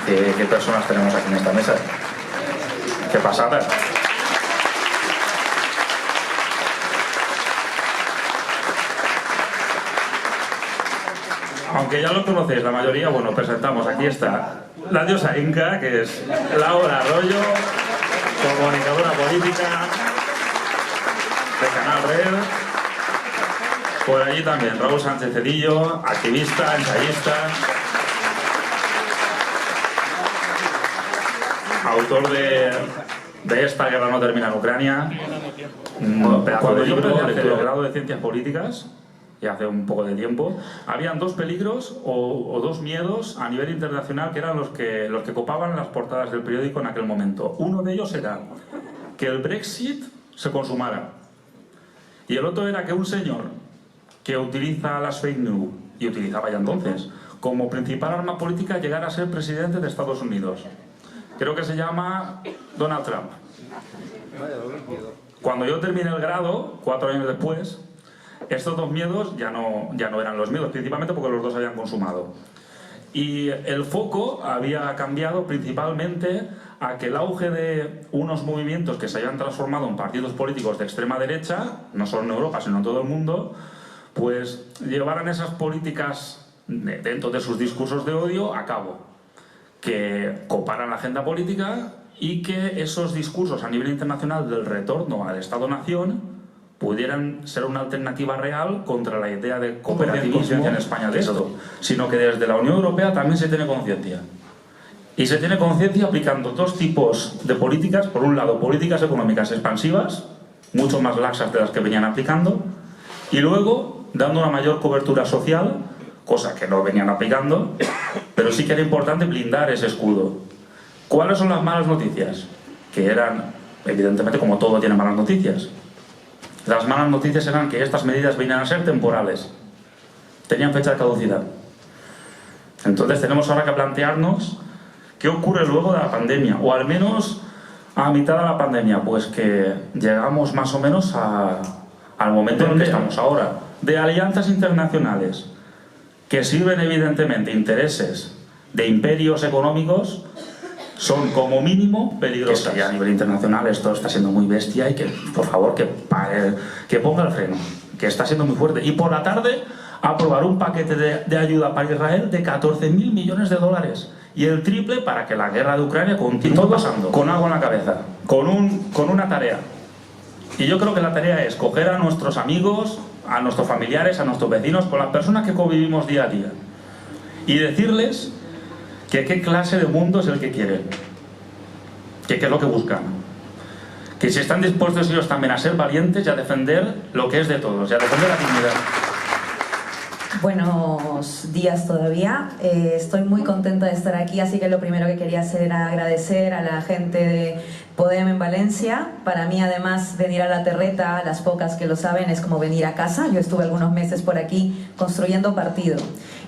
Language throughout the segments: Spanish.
¿Qué personas tenemos aquí en esta mesa? ¿Qué pasada? Aunque ya lo conocéis la mayoría, bueno, presentamos, aquí está la diosa Inca, que es Laura Arroyo, comunicadora política de Canal Red. Por allí también Raúl Sánchez Cedillo, activista, ensayista, autor de Esta guerra no termina en Ucrania, un pedazo de libro, lectura de grado de Ciencias Políticas, y hace un poco de tiempo. Habían dos peligros o dos miedos a nivel internacional que eran los que copaban las portadas del periódico en aquel momento. Uno de ellos era que el Brexit se consumara, y el otro era que un señor que utiliza las fake news, y utilizaba ya entonces, como principal arma política, llegara a ser presidente de Estados Unidos. Creo que se llama Donald Trump. Cuando yo terminé el grado, 4 años después, estos dos miedos ya no eran los miedos, principalmente porque los dos habían consumado. Y el foco había cambiado principalmente a que el auge de unos movimientos que se habían transformado en partidos políticos de extrema derecha, no solo en Europa, sino en todo el mundo, pues llevaran esas políticas dentro de sus discursos de odio a cabo, que coparan la agenda política y que esos discursos a nivel internacional del retorno al Estado-Nación pudieran ser una alternativa real contra la idea de cooperativismo en España de esto, sino que desde la Unión Europea también se tiene conciencia. Y se tiene conciencia aplicando dos tipos de políticas. Por un lado, políticas económicas expansivas, mucho más laxas de las que venían aplicando, y luego dando una mayor cobertura social, cosa que no venían aplicando, pero sí que era importante blindar ese escudo. ¿Cuáles son las malas noticias? Que eran, evidentemente, como todo tiene malas noticias. Las malas noticias eran que estas medidas venían a ser temporales, tenían fecha de caducidad. Entonces tenemos ahora que plantearnos qué ocurre luego de la pandemia, o al menos a mitad de la pandemia, pues que llegamos más o menos al momento en el que estamos ahora, de alianzas internacionales que sirven evidentemente intereses de imperios económicos, son como mínimo peligrosas. Que a nivel internacional esto está siendo muy bestia y que, por favor, que ponga el freno, que está siendo muy fuerte. Y por la tarde aprobar un paquete de ayuda para Israel de 14.000 millones de dólares, y el triple para que la guerra de Ucrania continúe pasando, con algo en la cabeza, con una tarea. Y yo creo que la tarea es coger a nuestros amigos, a nuestros familiares, a nuestros vecinos, con las personas que convivimos día a día, y decirles que qué clase de mundo es el que quieren, que qué es lo que buscan, que si están dispuestos ellos también a ser valientes y a defender lo que es de todos, y a defender la dignidad. Buenos días todavía. Estoy muy contenta de estar aquí, así que lo primero que quería hacer era agradecer a la gente de Podem en Valencia. Para mí, además, venir a La Terreta, las pocas que lo saben, es como venir a casa. Yo estuve algunos meses por aquí construyendo partido.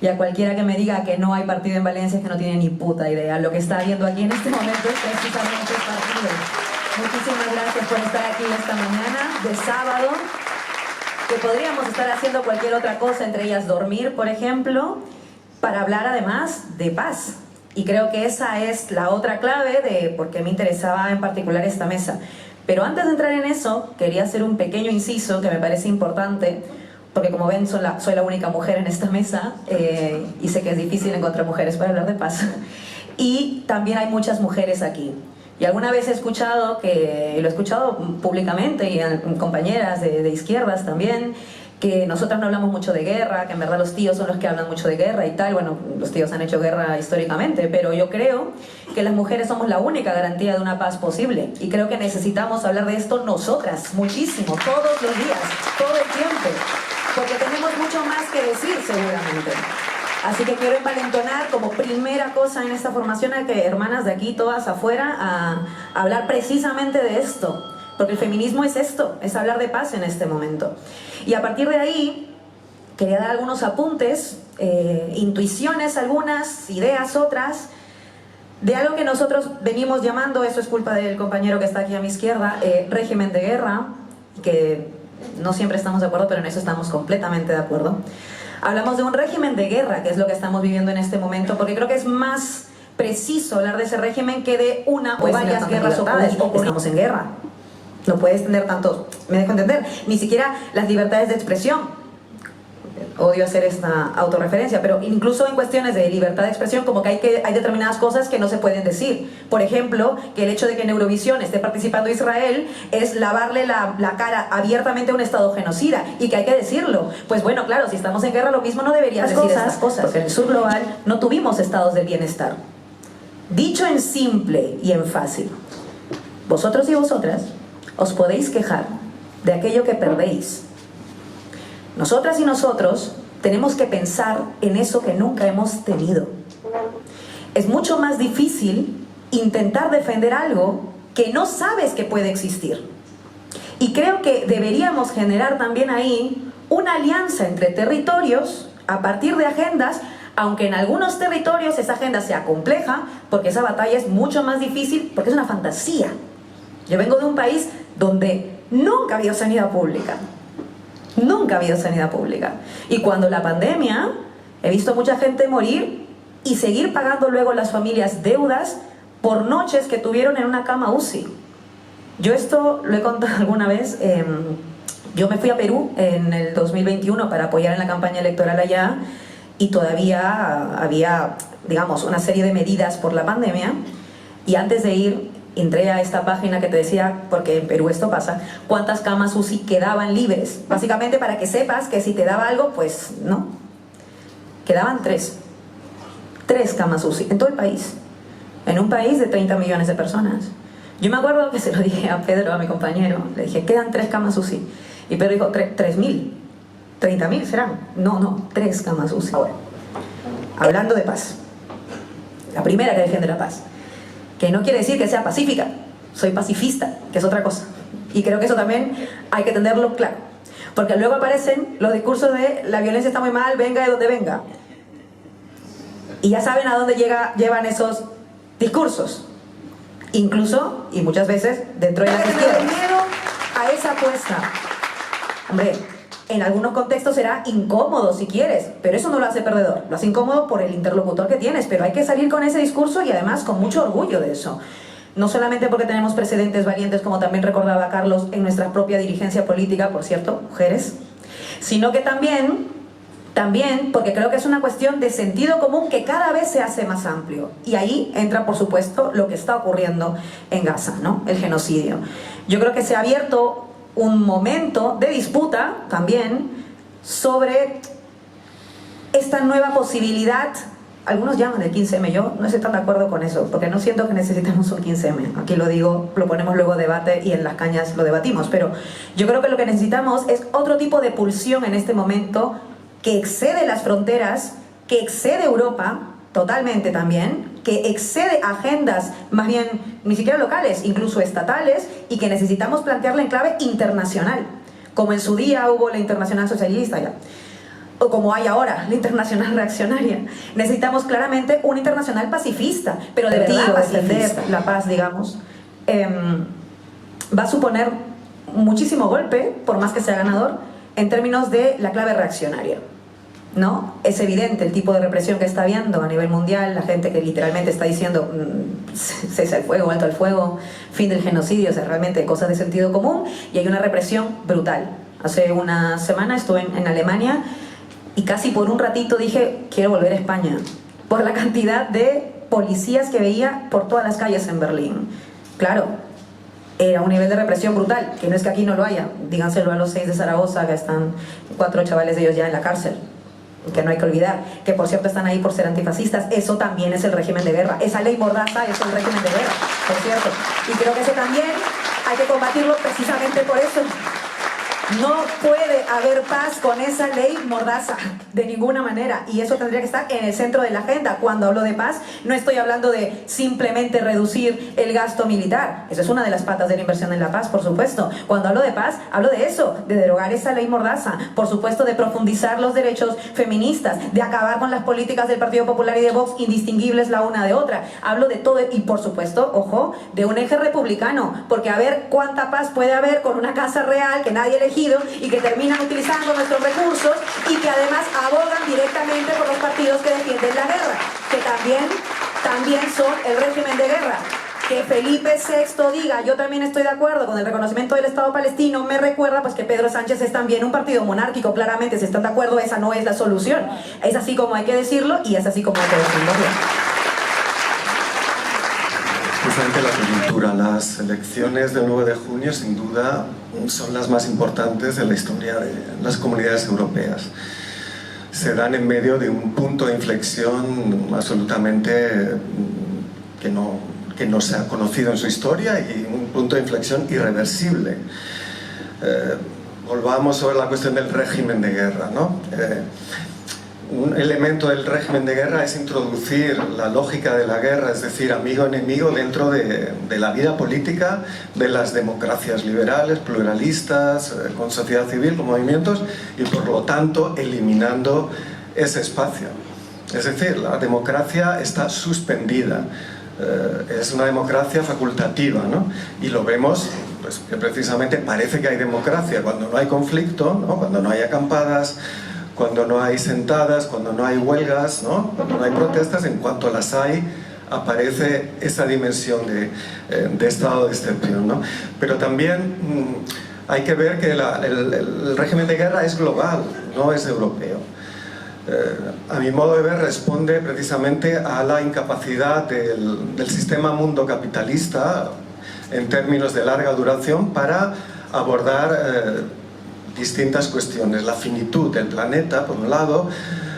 Y a cualquiera que me diga que no hay partido en Valencia es que no tiene ni puta idea. Lo que está habiendo aquí en este momento es precisamente partido. Muchísimas gracias por estar aquí esta mañana de sábado, que podríamos estar haciendo cualquier otra cosa, entre ellas dormir, por ejemplo, para hablar además de paz. Y creo que esa es la otra clave de por qué me interesaba en particular esta mesa. Pero antes de entrar en eso, quería hacer un pequeño inciso que me parece importante, porque como ven, soy la única mujer en esta mesa, y sé que es difícil encontrar mujeres para hablar de paz. Y también hay muchas mujeres aquí. Y alguna vez he escuchado, y lo he escuchado públicamente y en compañeras de izquierdas también, que nosotras no hablamos mucho de guerra, que en verdad los tíos son los que hablan mucho de guerra y tal. Bueno, los tíos han hecho guerra históricamente, pero yo creo que las mujeres somos la única garantía de una paz posible. Y creo que necesitamos hablar de esto nosotras, muchísimo, todos los días, todo el tiempo, porque tenemos mucho más que decir seguramente. Así que quiero envalentonar como primera cosa en esta formación a que hermanas de aquí, todas afuera, a hablar precisamente de esto. Porque el feminismo es esto, es hablar de paz en este momento. Y a partir de ahí, quería dar algunos apuntes, intuiciones algunas, ideas otras, de algo que nosotros venimos llamando, eso es culpa del compañero que está aquí a mi izquierda, régimen de guerra, que no siempre estamos de acuerdo, pero en eso estamos completamente de acuerdo. Hablamos de un régimen de guerra, que es lo que estamos viviendo en este momento, porque creo que es más preciso hablar de ese régimen que de una o varias guerras ocurridas. Estamos en guerra. No puedes tener tanto, me dejo entender, ni siquiera las libertades de expresión. Odio hacer esta autorreferencia, pero incluso en cuestiones de libertad de expresión, como que hay determinadas cosas que no se pueden decir. Por ejemplo, que el hecho de que en Eurovisión esté participando Israel es lavarle la cara abiertamente a un estado genocida, y que hay que decirlo. Pues bueno, claro, si estamos en guerra, lo mismo no deberías decir estas cosas, porque en el sur global no tuvimos estados del bienestar. Dicho en simple y en fácil, vosotros y vosotras os podéis quejar de aquello que perdéis. Nosotras y nosotros tenemos que pensar en eso que nunca hemos tenido. Es mucho más difícil intentar defender algo que no sabes que puede existir. Y creo que deberíamos generar también ahí una alianza entre territorios a partir de agendas, aunque en algunos territorios esa agenda sea compleja, porque esa batalla es mucho más difícil, porque es una fantasía. Yo vengo de un país donde nunca ha habido sanidad pública. Nunca ha habido sanidad pública. Y cuando la pandemia, he visto mucha gente morir y seguir pagando luego las familias deudas por noches que tuvieron en una cama UCI. Yo esto lo he contado alguna vez. Yo me fui a Perú en el 2021 para apoyar en la campaña electoral allá, y todavía había, digamos, una serie de medidas por la pandemia. Y antes de ir, entré a esta página que te decía, porque en Perú esto pasa, cuántas camas UCI quedaban libres. Básicamente para que sepas que si te daba algo, pues no. Quedaban 3 camas UCI en todo el país. En un país de 30 millones de personas. Yo me acuerdo que se lo dije a Pedro, a mi compañero, le dije, quedan 3 camas UCI. Y Pedro dijo, 3.000. 30.000 serán. No, 3 camas UCI. Ahora, hablando de paz. La primera que defiende la paz. Que no quiere decir que sea pacífica, soy pacifista, que es otra cosa. Y creo que eso también hay que tenerlo claro. Porque luego aparecen los discursos de la violencia está muy mal, venga de donde venga. Y ya saben a dónde llevan esos discursos. Incluso, y muchas veces, dentro de las izquierdas. Miedo a esa apuesta. Hombre, en algunos contextos será incómodo si quieres, pero eso no lo hace perdedor. Lo hace incómodo por el interlocutor que tienes, pero hay que salir con ese discurso, y además con mucho orgullo de eso. No solamente porque tenemos precedentes valientes, como también recordaba Carlos, en nuestra propia dirigencia política, por cierto, mujeres, sino que también porque creo que es una cuestión de sentido común que cada vez se hace más amplio. Y ahí entra, por supuesto, lo que está ocurriendo en Gaza, ¿no? El genocidio. Yo creo que se ha abierto un momento de disputa también sobre esta nueva posibilidad. Algunos llaman el 15M, yo no estoy tan de acuerdo con eso, porque no siento que necesitemos un 15M. Aquí lo digo, lo ponemos luego a debate y en las cañas lo debatimos, pero yo creo que lo que necesitamos es otro tipo de pulsión en este momento que excede las fronteras, que excede Europa totalmente también, que excede agendas más bien ni siquiera locales, incluso estatales, y que necesitamos plantearla en clave internacional, como en su día hubo la Internacional Socialista ya, o como hay ahora la Internacional Reaccionaria. Necesitamos claramente una internacional pacifista, pero de verdad defender la paz, digamos, va a suponer muchísimo golpe, por más que sea ganador, en términos de la clave reaccionaria, ¿no? Es evidente el tipo de represión que está habiendo a nivel mundial, la gente que literalmente está diciendo cesa el fuego, alto el fuego, fin del genocidio, o sea, realmente cosas de sentido común, y hay una represión brutal. Hace una semana estuve en Alemania y casi por un ratito dije, quiero volver a España, por la cantidad de policías que veía por todas las calles en Berlín. Claro, era un nivel de represión brutal, que no es que aquí no lo haya. Díganselo a los 6 de Zaragoza, que están 4 chavales de ellos ya en la cárcel, que no hay que olvidar, que por cierto están ahí por ser antifascistas. Eso también es el régimen de guerra. Esa ley Mordaza es el régimen de guerra, por cierto. Y creo que eso también hay que combatirlo precisamente por eso. No puede haber paz con esa ley Mordaza, de ninguna manera, y eso tendría que estar en el centro de la agenda. Cuando hablo de paz, no estoy hablando de simplemente reducir el gasto militar. Eso es una de las patas de la inversión en la paz, por supuesto. Cuando hablo de paz, hablo de eso, de derogar esa ley Mordaza, por supuesto, de profundizar los derechos feministas, de acabar con las políticas del Partido Popular y de Vox, indistinguibles la una de otra. Hablo de todo, y por supuesto, ojo, de un eje republicano, porque a ver cuánta paz puede haber con una casa real que nadie elige y que terminan utilizando nuestros recursos, y que además aboga también son el régimen de guerra. Que Felipe VI diga, yo también estoy de acuerdo con el reconocimiento del Estado palestino, me recuerda pues que Pedro Sánchez es también un partido monárquico. Claramente, si están de acuerdo, esa no es la solución. Es así como hay que decirlo y es así como hay que decirlo bien. Justamente la coyuntura, las elecciones del 9 de junio sin duda son las más importantes de la historia de las comunidades europeas. Se dan en medio de un punto de inflexión absolutamente que no se ha conocido en su historia y un punto de inflexión irreversible. Volvamos sobre la cuestión del régimen de guerra, ¿no? Un elemento del régimen de guerra es introducir la lógica de la guerra, es decir, amigo-enemigo dentro de la vida política de las democracias liberales, pluralistas, con sociedad civil, con movimientos, y por lo tanto eliminando ese espacio. Es decir, la democracia está suspendida. Es una democracia facultativa, ¿no? Y lo vemos, pues, que precisamente parece que hay democracia cuando no hay conflicto, ¿no? Cuando no hay acampadas, cuando no hay sentadas, cuando no hay huelgas, ¿no? Cuando no hay protestas. En cuanto las hay, aparece esa dimensión de estado de excepción, ¿no? Pero también hay que ver que el régimen de guerra es global, no es europeo. A mi modo de ver, responde precisamente a la incapacidad del sistema mundo capitalista en términos de larga duración para abordar distintas cuestiones. La finitud del planeta, por un lado,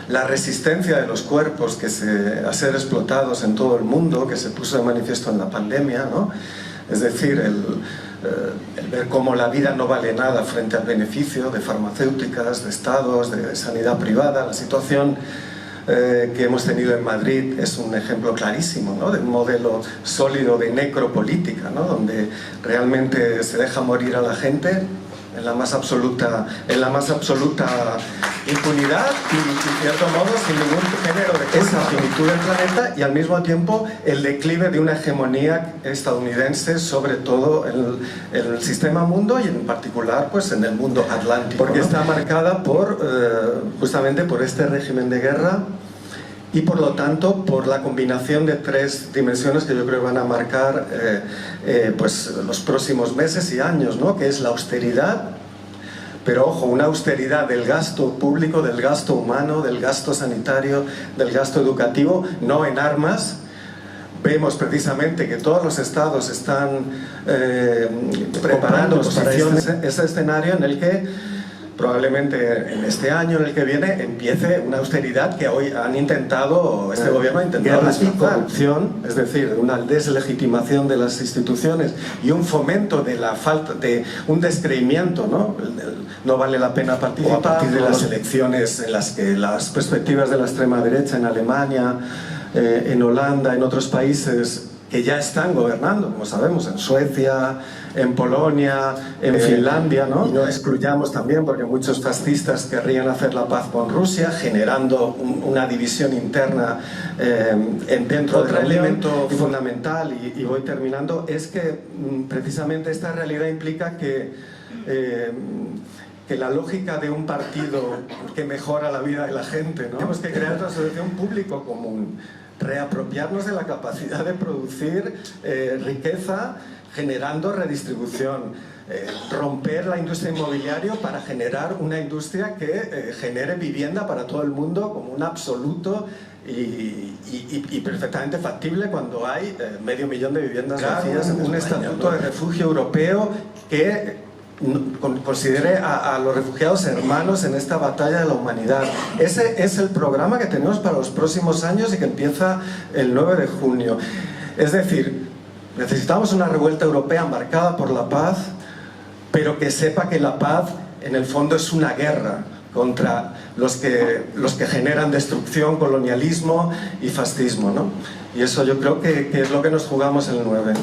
la resistencia de los cuerpos a ser explotados en todo el mundo, que se puso de manifiesto en la pandemia, ¿no? Es decir, el ver cómo la vida no vale nada frente al beneficio de farmacéuticas, de estados, de sanidad privada. La situación que hemos tenido en Madrid es un ejemplo clarísimo, ¿no? De un modelo sólido de necropolítica, ¿no? Donde realmente se deja morir a la gente en la más absoluta impunidad y, en cierto modo, sin ningún género de culpa. Esa finitud del planeta y, al mismo tiempo, el declive de una hegemonía estadounidense sobre todo en el sistema mundo y, en particular, pues, en el mundo atlántico, porque, ¿no? Está marcada justamente por este régimen de guerra y, por lo tanto, por la combinación de tres dimensiones que yo creo que van a marcar pues, los próximos meses y años, ¿no? Que es la austeridad, pero ojo, una austeridad del gasto público, del gasto humano, del gasto sanitario, del gasto educativo, no en armas. Vemos precisamente que todos los estados están preparando para ese escenario en el que probablemente en este año, en el que viene, empiece una austeridad que hoy han intentado, este gobierno ha intentado desplazar. Corrupción, es decir, una deslegitimación de las instituciones y un fomento de la falta, de un descreimiento, ¿no? No vale la pena participar. O a partir de las elecciones en las que las perspectivas de la extrema derecha en Alemania, en Holanda, en otros países que ya están gobernando, como sabemos, en Suecia, en Polonia, en Finlandia, ¿no? Y no excluyamos también, porque muchos fascistas querrían hacer la paz con Rusia, generando una división interna dentro del elemento fundamental, y voy terminando, es que precisamente esta realidad implica que la lógica de un partido que mejora la vida de la gente, ¿no? Tenemos que crear una solución público común, reapropiarnos de la capacidad de producir riqueza generando redistribución, romper la industria inmobiliaria para generar una industria que genere vivienda para todo el mundo como un absoluto y perfectamente factible cuando hay medio millón de viviendas vacías en un estatuto de refugio europeo que considere a los refugiados hermanos en esta batalla de la humanidad. Ese es el programa que tenemos para los próximos años y que empieza el 9 de junio. Es decir, necesitamos una revuelta europea marcada por la paz, pero que sepa que la paz en el fondo es una guerra contra los que generan destrucción, colonialismo y fascismo, ¿no? Y eso yo creo que es lo que nos jugamos el 9.